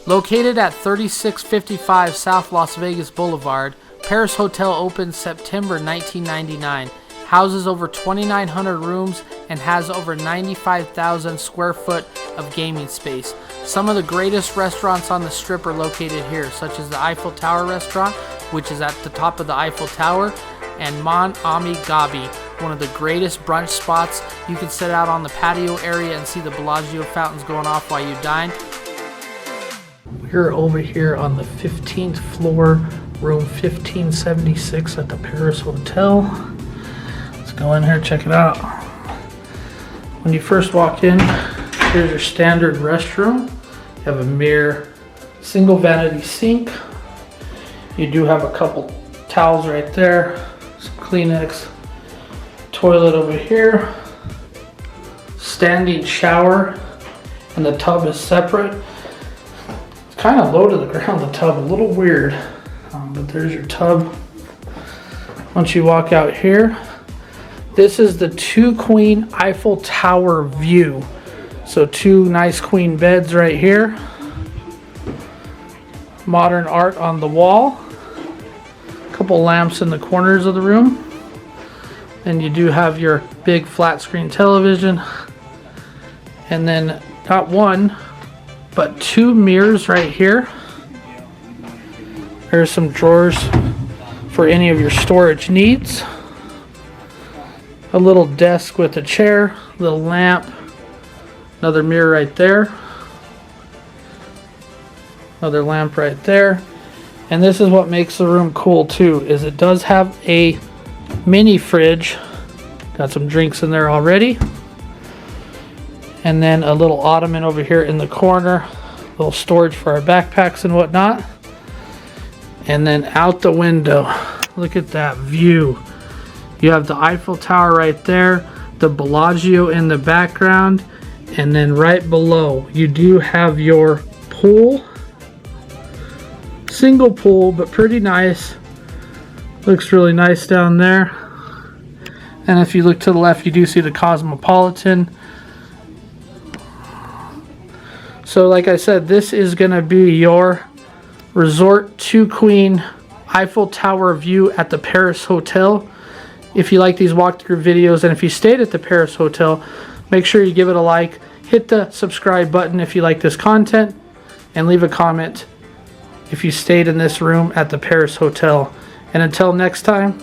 Located at 3655 South Las Vegas Boulevard, Peyruis Hotel opened September 1999, houses over 2,900 rooms, and has over 95,000 square foot of gaming space. Some of the greatest restaurants on the Strip are located here, such as the Eiffel Tower restaurant, which is at the top of the Eiffel Tower, and Mon Ami Gabi, one of the greatest brunch spots. You can sit out on the patio area and see the Bellagio fountains going off while you dine. We're over here on the 15th floor, room 1576 at the Peyruis Hotel. Let's go in here, check it out. When you first walk in, here's your standard restroom. You have a mirror, single vanity sink. You do have a couple towels right there, some Kleenex, toilet over here, standing shower, and the tub is separate. It's kind of low to the ground, the tub, a little weird, but there's your tub. Once you walk out here, this is the 2-queen Eiffel Tower view. So 2 nice queen beds right here. Modern art on the wall. Couple lamps in the corners of the room. And you do have your big flat screen television. And then not one, but 2 mirrors right here. There's some drawers for any of your storage needs. A little desk with a chair, little lamp. Another mirror right there. Another lamp right there. And this is what makes the room cool too, is it does have a mini fridge. Got some drinks in there already. And then a little ottoman over here in the corner. A little storage for our backpacks and whatnot. And then out the window, look at that view. You have the Eiffel Tower right there, the Bellagio in the background. And then right below, you do have your pool. Single pool, but pretty nice. Looks really nice down there. And if you look to the left, you do see the Cosmopolitan. So like I said, this is going to be your resort 2-queen Eiffel Tower view at the Peyruis Hotel. If you like these walkthrough videos, and if you stayed at the Peyruis Hotel, make sure you give it a like, hit the subscribe button if you like this content, and leave a comment if you stayed in this room at the Peyruis Hotel. And until next time.